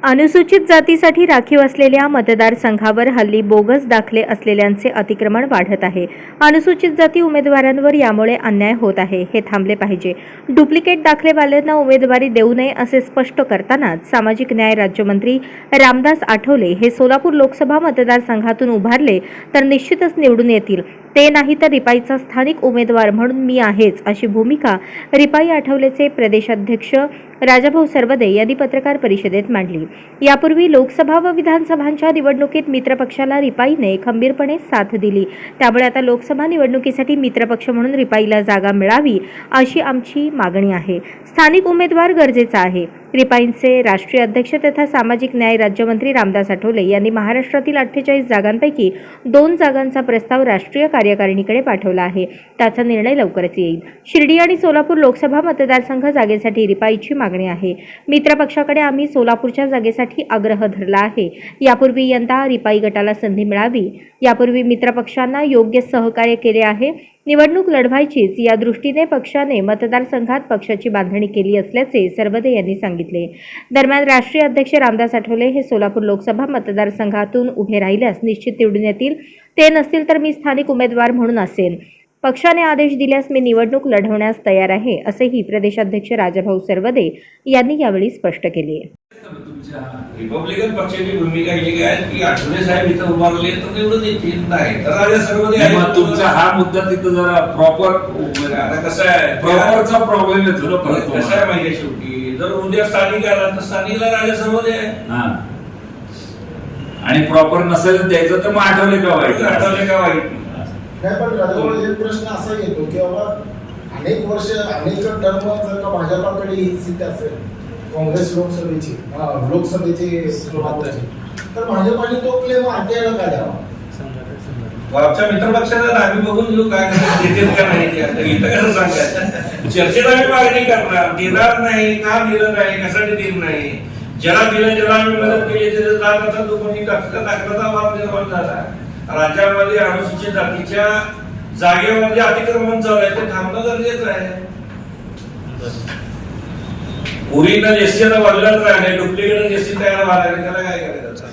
अनुसूचित जातीसाठी राखीव असलेल्या मतदारसंघावर हल्ली बोगस दाखले असलेल्यांचे अतिक्रमण वाढत आहे। अनुसूचित जाती उमेदवारांवर यामुळे अन्याय होत आहे, हे थांबले पाहिजे। डुप्लिकेट दाखलेवाल्यांना उमेदवारी देऊ नये असे स्पष्ट करतानाच सामाजिक न्याय राज्यमंत्री रामदास आठवले हे सोलापूर लोकसभा मतदारसंघातून उभारले तर निश्चितच निवडून येतील। ते नाही तर रिपाईचा स्थानिक उमेदवार म्हणून मी आहेच, अशी भूमिका रिपाई आठवलेचे प्रदेशाध्यक्ष राजाभाऊ सरवदे यांनी पत्रकार परिषदेत मांडली। यापूर्वी लोकसभा व विधानसभांच्या निवडणुकीत मित्रपक्षाला रिपाईने खंबीरपणे साथ दिली, त्यामुळे आता लोकसभा निवडणुकीसाठी मित्रपक्ष म्हणून रिपाईला जागा मिळावी अशी आमची मागणी आहे। स्थानिक उमेदवार गरजेचा आहे। रिपाईंचे राष्ट्रीय अध्यक्ष तथा सामाजिक न्याय राज्यमंत्री रामदास आठवले यांनी महाराष्ट्रातील 48 जागांपैकी 2 जागांचा प्रस्ताव राष्ट्रीय कार्यकारिणीकडे पाठवला आहे। त्याचा निर्णय लवकरच येईल। शिर्डी आणि सोलापूर लोकसभा मतदारसंघ जागेसाठी रिपाईची मागणी आहे। मित्रपक्षाकडे आम्ही सोलापूरच्या जागेसाठी आग्रह धरला आहे। यापूर्वी यंदा रिपाई गटाला संधी मिळावी, यापूर्वी मित्रपक्षांना योग्य सहकार्य केले आहे। निवडणूक लढवायचीच या दृष्टीने पक्षाने मतदारसंघात पक्षाची बांधणी केली असल्याचे सरवदे यांनी सांगितले। दरम्यान राष्ट्रीय अध्यक्ष रामदास आठवले हे सोलापूर लोकसभा मतदारसंघातून उभे राहिल्यास निश्चित निवडून येतील। ते नसतील तर मी स्थानिक उमेदवार म्हणून असेन। पक्षाने आदेश दिल्यास मी निवडणूक लढवण्यास तयार आहे, असेही प्रदेशाध्यक्ष राजाभाऊ सरवदे यांनी यावेळी स्पष्ट केले। रिपब्लिकन पक्षाची भूमिका ही आहे की आठवले साहेब इथं उभारले तर निवडून येतील, नाही तर राजा सरवदे आहे। मग तुमचा हा मुद्दा तिथं जरा प्रॉपर आता कसं आहे, प्रॉपरचा प्रॉब्लेम येतो ना परत। कसं आहे माहिती शेवटी जर उद्या स्थानिक आला तर स्थानिकला राजा सरवदे आहे। आणि प्रॉपर नसेल द्यायचं तर मग आठवले का वाईट, आठवले का वाईट नाही। पण राजाभाऊ एक प्रश्न असा येतो की बाबा अनेक वर्ष अनेक टर्म जर का भाजपाकडे ही सीट असेल काँग्रेस लोकसभेची तर भाजपाने तो क्लेम आरटीआयला का द्यावा? आमच्या मित्रपक्षाला आम्ही बघून घेऊ काय देतील का नाही इथं कसं सांगायचं। चर्चेला आम्ही मागणी करणार, देणार नाही का दिलं नाही, कशासाठी दिलं नाही, ज्याला दिलं ज्याला आम्ही मदत केली त्याचा लोकांनी दाखल्याचा वाद निर्माण झाला। राज्यामध्ये अनुसूचित जातीच्या जागेवर जे अतिक्रमण चालू आहे ते थांबणं गरजेचं आहे। ओरिजिनल एससीला बाजूलाच राहिले, डुप्लिकेट एससी तयार व्हायला त्याला काय करायचं।